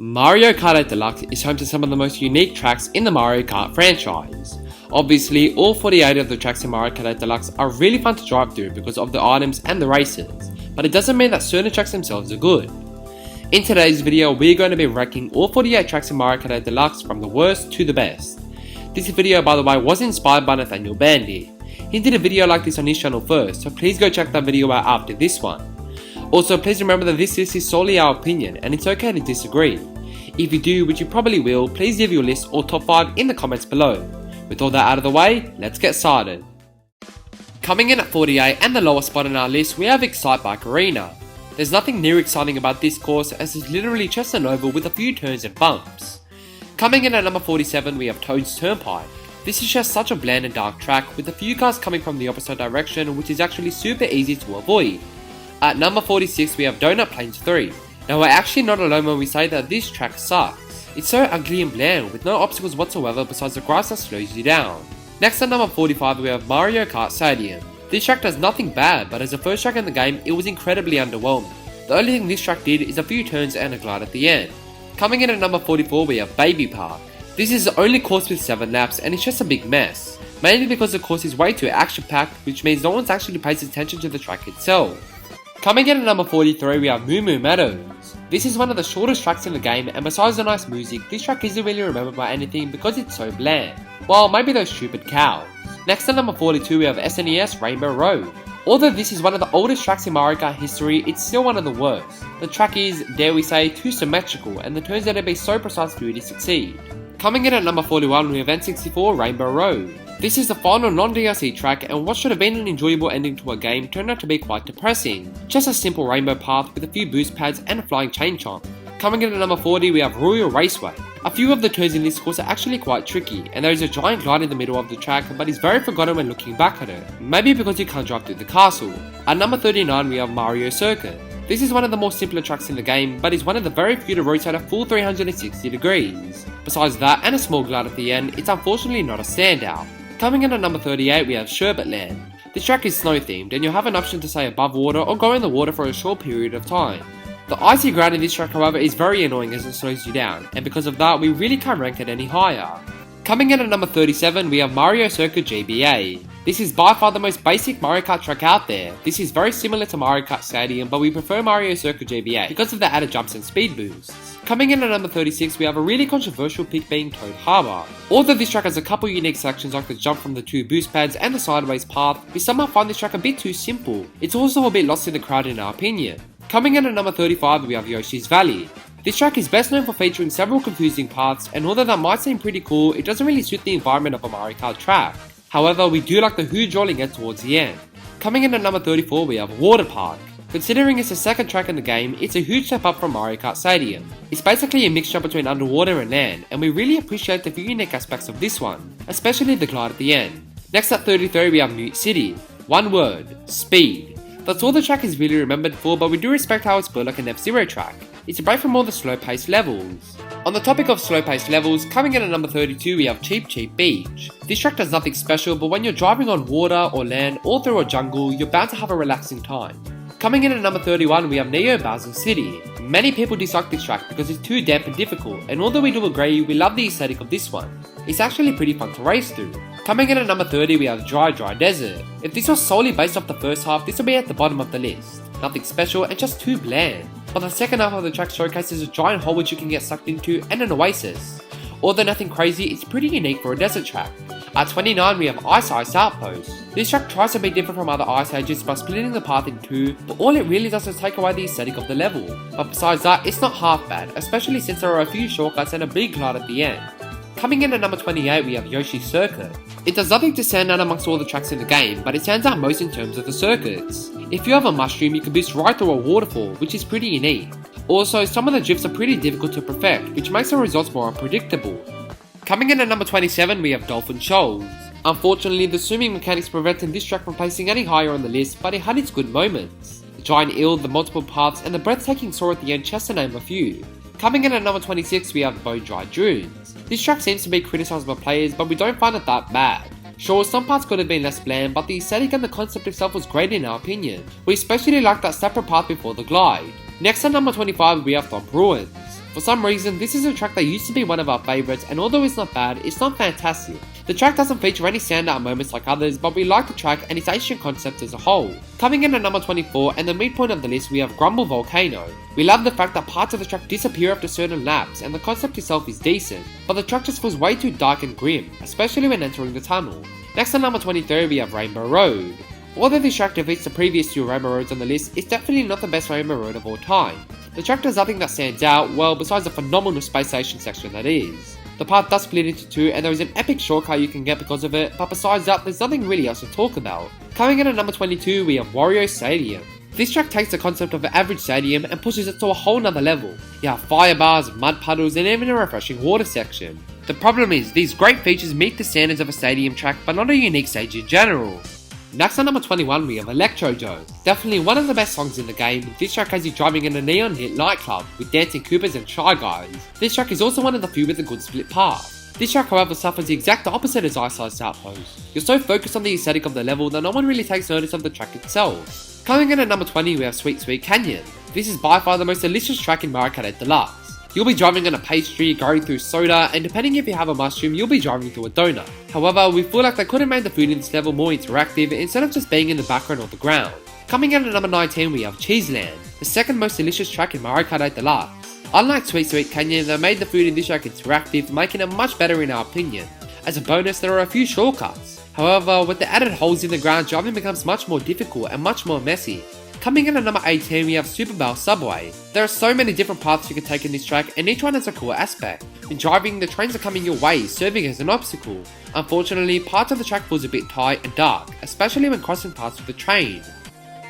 Mario Kart 8 Deluxe is home to some of the most unique tracks in the Mario Kart franchise. Obviously, all 48 of the tracks in Mario Kart 8 Deluxe are really fun to drive through because of the items and the races, but it doesn't mean that certain tracks themselves are good. In today's video, we're going to be ranking all 48 tracks in Mario Kart 8 Deluxe from the worst to the best. This video, by the way, was inspired by Nathanial Bandy. He did a video like this on his channel first, so please go check that video out after this one. Also, please remember that this list is solely our opinion and it's okay to disagree. If you do, which you probably will, please leave your list or top 5 in the comments below. With all that out of the way, let's get started. Coming in at 48 and the lowest spot on our list, we have Excite Bike Arena. There's nothing new exciting about this course as it's literally just an oval with a few turns and bumps. Coming in at number 47, we have Toad's Turnpike. This is just such a bland and dark track with a few cars coming from the opposite direction, which is actually super easy to avoid. At number 46, we have Donut Plains 3. Now, we're actually not alone when we say that this track sucks. It's so ugly and bland with no obstacles whatsoever besides the grass that slows you down. Next at number 45, we have Mario Kart Stadium. This track does nothing bad, but as the first track in the game, it was incredibly underwhelming. The only thing this track did is a few turns and a glide at the end. Coming in at number 44, we have Baby Park. This is the only course with 7 laps and it's just a big mess. Mainly because the course is way too action packed, which means no one's actually pays attention to the track itself. Coming in at number 43, we have Moo Moo Meadows. This is one of the shortest tracks in the game, and besides the nice music, this track isn't really remembered by anything because it's so bland. Well, maybe those stupid cows. Next at number 42, we have SNES Rainbow Road. Although this is one of the oldest tracks in Mario Kart history, it's still one of the worst. The track is, dare we say, too symmetrical, and the turns need to be so precise for you to succeed. Coming in at number 41, we have N64 Rainbow Road. This is the final non-DLC track, and what should have been an enjoyable ending to a game turned out to be quite depressing. Just a simple rainbow path with a few boost pads and a flying chain chomp. Coming in at number 40, we have Royal Raceway. A few of the turns in this course are actually quite tricky, and there is a giant glide in the middle of the track, but it's very forgotten when looking back at it. Maybe because you can't drive through the castle. At number 39, we have Mario Circuit. This is one of the more simpler tracks in the game, but is one of the very few to rotate a full 360 degrees. Besides that and a small glide at the end, it's unfortunately not a standout. Coming in at number 38, we have Sherbet Land. This track is snow themed and you'll have an option to stay above water or go in the water for a short period of time. The icy ground in this track, however, is very annoying as it slows you down, and because of that we really can't rank it any higher. Coming in at number 37, we have Mario Circuit GBA. This is by far the most basic Mario Kart track out there. This is very similar to Mario Kart Stadium, but we prefer Mario Circuit GBA because of the added jumps and speed boosts. Coming in at number 36, we have a really controversial pick being Toad Harbor. Although this track has a couple unique sections like the jump from the 2 boost pads and the sideways path, we somehow find this track a bit too simple. It's also a bit lost in the crowd in our opinion. Coming in at number 35, we have Yoshi's Valley. This track is best known for featuring several confusing paths, and although that might seem pretty cool, it doesn't really suit the environment of a Mario Kart track. However, we do like the huge rolling it towards the end. Coming in at number 34, we have Water Park. Considering it's the second track in the game, it's a huge step up from Mario Kart Stadium. It's basically a mixture between underwater and land, and we really appreciate the few unique aspects of this one, especially the glide at the end. Next at 33, we have Mute City. One word, speed. That's all the track is really remembered for, but we do respect how it's built like an F-Zero track. It's a break from all the slow-paced levels. On the topic of slow-paced levels, coming in at number 32, we have Cheap Cheap Beach. This track does nothing special, but when you're driving on water or land or through a jungle, you're bound to have a relaxing time. Coming in at number 31, we have Neo Bowser City. Many people dislike this track because it's too damp and difficult, and although we do agree, we love the aesthetic of this one. It's actually pretty fun to race through. Coming in at number 30, we have Dry Dry Desert. If this was solely based off the first half, this would be at the bottom of the list. Nothing special and just too bland. But the second half of the track showcases a giant hole which you can get sucked into and an oasis. Although nothing crazy, it's pretty unique for a desert track. At 29, we have Ice Ice Outpost. This track tries to be different from other ice ages by splitting the path in two, but all it really does is take away the aesthetic of the level. But besides that, it's not half bad, especially since there are a few shortcuts and a big glide at the end. Coming in at number 28, we have Yoshi's Circuit. It does nothing to stand out amongst all the tracks in the game, but it stands out most in terms of the circuits. If you have a mushroom, you can boost right through a waterfall, which is pretty unique. Also, some of the drifts are pretty difficult to perfect, which makes the results more unpredictable. Coming in at number 27, we have Dolphin Shoals. Unfortunately, the swimming mechanics prevented this track from placing any higher on the list, but it had its good moments. The giant eel, the multiple paths, and the breathtaking soar at the end, just to name a few. Coming in at number 26, we have Bone Dry Dunes. This track seems to be criticised by players, but we don't find it that bad. Sure, some parts could have been less bland, but the aesthetic and the concept itself was great in our opinion. We especially liked that separate path before the glide. Next at number 25, we have Thump Ruins. For some reason, this is a track that used to be one of our favourites, and although it's not bad, it's not fantastic. The track doesn't feature any standout moments like others, but we like the track and its ancient concept as a whole. Coming in at number 24 and the midpoint of the list, we have Grumble Volcano. We love the fact that parts of the track disappear after certain laps, and the concept itself is decent, but the track just feels way too dark and grim, especially when entering the tunnel. Next at number 23 we have Rainbow Road. Although this track defeats the previous two Rainbow Roads on the list, it's definitely not the best Rainbow Road of all time. The track does nothing that stands out, well, besides the phenomenal space station section that is. The path does split into two, and there is an epic shortcut you can get because of it, but besides that, there's nothing really else to talk about. Coming in at number 22, we have Wario Stadium. This track takes the concept of an average stadium and pushes it to a whole nother level. You have fire bars, mud puddles, and even a refreshing water section. The problem is, these great features meet the standards of a stadium track, but not a unique stage in general. Next at number 21 we have Electro Joe. Definitely one of the best songs in the game. This track has you driving in a neon lit nightclub with dancing Koopas and Shy Guys. This track is also one of the few with a good split path. This track however suffers the exact opposite as Ice Ice Outpost. You're so focused on the aesthetic of the level that no one really takes notice of the track itself. Coming in at number 20 we have Sweet Sweet Canyon. This is by far the most delicious track in Mario Kart 8 Deluxe. You'll be driving on a pastry, going through soda, and depending if you have a mushroom, you'll be driving through a donut. However, we feel like they could have made the food in this level more interactive instead of just being in the background or the ground. Coming in at number 19 we have Cheeseland, the second most delicious track in Mario Kart 8 Deluxe. Unlike Sweet Sweet Canyon, they made the food in this track interactive, making it much better in our opinion. As a bonus, there are a few shortcuts. However, with the added holes in the ground, driving becomes much more difficult and much more messy. Coming in at number 18 we have Super Bell Subway. There are so many different paths you can take in this track, and each one has a cool aspect. When driving, the trains are coming your way, serving as an obstacle. Unfortunately, parts of the track feels a bit tight and dark, especially when crossing paths with the train.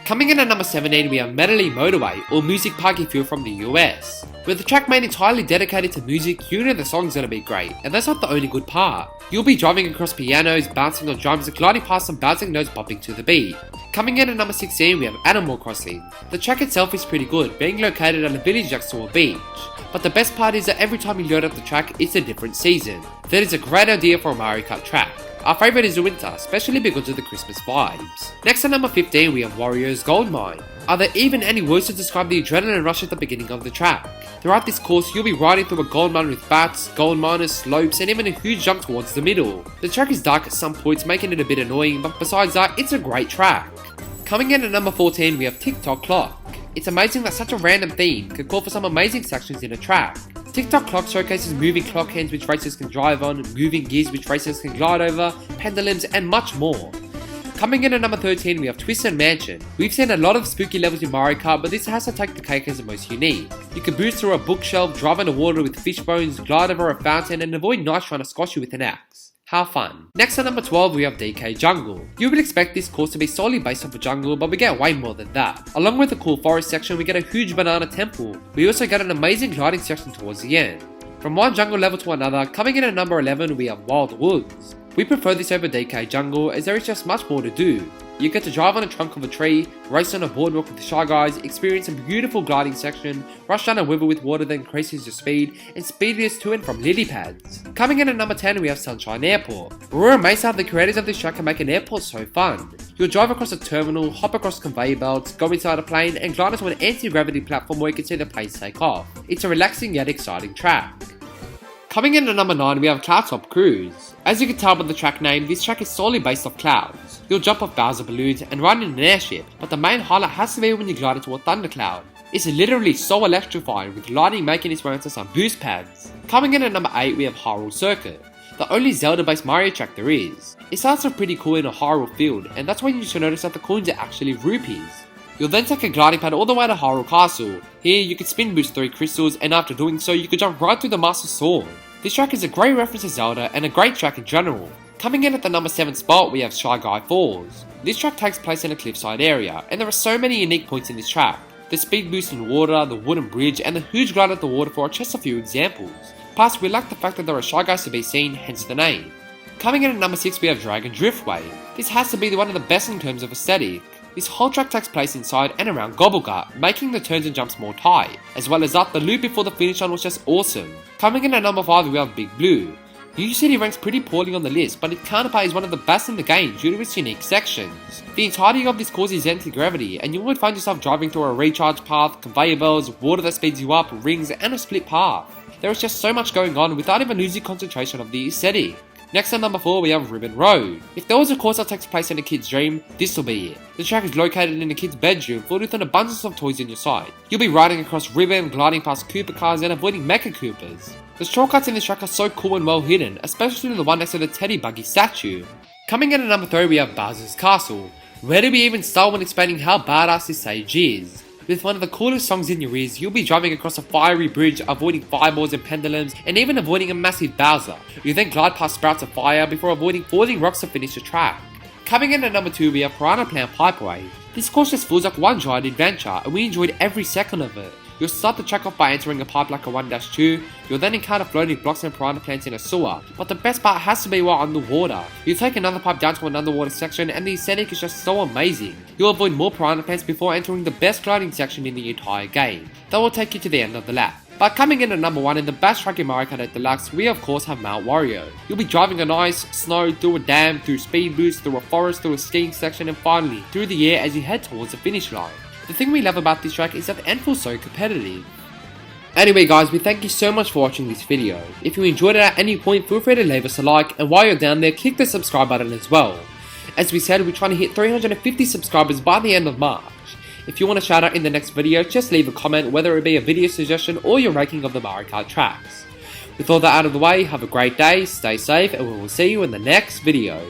Coming in at number 17 we have Medley Motorway, or Music Park if you're from the US. With the track made entirely dedicated to music, you know the song's gonna be great, and that's not the only good part. You'll be driving across pianos, bouncing on drums, and gliding past some bouncing notes bopping to the beat. Coming in at number 16 we have Animal Crossing. The track itself is pretty good, being located at a village next to a beach. But the best part is that every time you load up the track, it's a different season. That is a great idea for a Mario Kart track. Our favourite is the winter, especially because of the Christmas vibes. Next at number 15 we have Wario's Gold Mine. Are there even any words to describe the adrenaline rush at the beginning of the track? Throughout this course you'll be riding through a gold mine with bats, gold miners, slopes, and even a huge jump towards the middle. The track is dark at some points, making it a bit annoying, but besides that, it's a great track. Coming in at number 14 we have Tick-Tock Clock. It's amazing that such a random theme could call for some amazing sections in a track. Tick-Tock Clock showcases moving clock hands which racers can drive on, moving gears which racers can glide over, pendulums, and much more. Coming in at number 13 we have Twisted Mansion. We've seen a lot of spooky levels in Mario Kart, but this has to take the cake as the most unique. You can boost through a bookshelf, drive underwater with fish bones, glide over a fountain, and avoid knights trying to squash you with an axe. How fun. Next at number 12 we have DK Jungle. You would expect this course to be solely based off a jungle, but we get way more than that. Along with the cool forest section we get a huge banana temple. We also get an amazing gliding section towards the end. From one jungle level to another, coming in at number 11 we have Wild Woods. We prefer this over DK Jungle as there is just much more to do. You get to drive on the trunk of a tree, race on a boardwalk with the Shy Guys, experience a beautiful gliding section, rush down a river with water that increases your speed, and speed race to and from lily pads. Coming in at number 10 we have Sunshine Airport. We're amazed how the creators of this track can make an airport so fun. You'll drive across a terminal, hop across conveyor belts, go inside a plane, and glide onto an anti-gravity platform where you can see the planes take off. It's a relaxing yet exciting track. Coming in at number 9 we have Cloudtop Cruise. As you can tell by the track name, this track is solely based off clouds. You'll jump off Bowser balloons and ride in an airship, but the main highlight has to be when you glide into a thundercloud. It's literally so electrifying, with lightning making its way onto some boost pads. Coming in at number 8 we have Hyrule Circuit, the only Zelda based Mario track there is. It starts off pretty cool in a Hyrule field, and that's when you should notice that the coins are actually rupees. You'll then take a gliding pad all the way to Hyrule Castle. Here you can spin boost 3 crystals, and after doing so you can jump right through the Master Sword. This track is a great reference to Zelda and a great track in general. Coming in at the number 7 spot we have Shy Guy Falls. This track takes place in a cliffside area, and there are so many unique points in this track. The speed boost in water, the wooden bridge, and the huge glide at the waterfall are just a few examples. Plus we like the fact that there are Shy Guys to be seen, hence the name. Coming in at number 6 we have Dragon Driftway. This has to be one of the best in terms of aesthetic. This whole track takes place inside and around Gobblegut, making the turns and jumps more tight. As well as that, the loop before the finish line was just awesome. Coming in at number 5 we have Big Blue. New City ranks pretty poorly on the list, but its counterpart is one of the best in the game due to its unique sections. The entirety of this course is anti-gravity, and you would find yourself driving through a recharge path, conveyor belts, water that speeds you up, rings, and a split path. There is just so much going on without even losing concentration of the aesthetic. Next at number 4 we have Ribbon Road. If there was a course that takes place in a kid's dream, this will be it. The track is located in a kid's bedroom filled with an abundance of toys on your side. You'll be riding across Ribbon, gliding past Koopa cars and avoiding Mecha Koopas. The shortcuts in this track are so cool and well hidden, especially the one next to the Teddy Buggy statue. Coming in at number 3 we have Bowser's Castle. Where do we even start when explaining how badass this stage is? With one of the coolest songs in your ears, you'll be driving across a fiery bridge, avoiding fireballs and pendulums, and even avoiding a massive Bowser. You then glide past sprouts of fire before avoiding falling rocks to finish the track. Coming in at number 2 we have Piranha Plant Pipeway. This course just feels like one giant adventure, and we enjoyed every second of it. You'll start the track off by entering a pipe like a 1-2, you'll then encounter floating blocks and piranha plants in a sewer, but the best part has to be while underwater. You'll take another pipe down to an underwater section and the aesthetic is just so amazing. You'll avoid more piranha plants before entering the best gliding section in the entire game. That will take you to the end of the lap. But coming in at number 1 in the best track in Mario Kart Deluxe, we of course have Mount Wario. You'll be driving on ice, snow, through a dam, through speed boosts, through a forest, through a skiing section and finally through the air as you head towards the finish line. The thing we love about this track is that the end feels so competitive. Anyway guys, we thank you so much for watching this video. If you enjoyed it at any point, feel free to leave us a like, and while you're down there, click the subscribe button as well. As we said, we're trying to hit 350 subscribers by the end of March. If you want a shout out in the next video, just leave a comment, whether it be a video suggestion or your ranking of the Mario Kart tracks. With all that out of the way, have a great day, stay safe, and we will see you in the next video.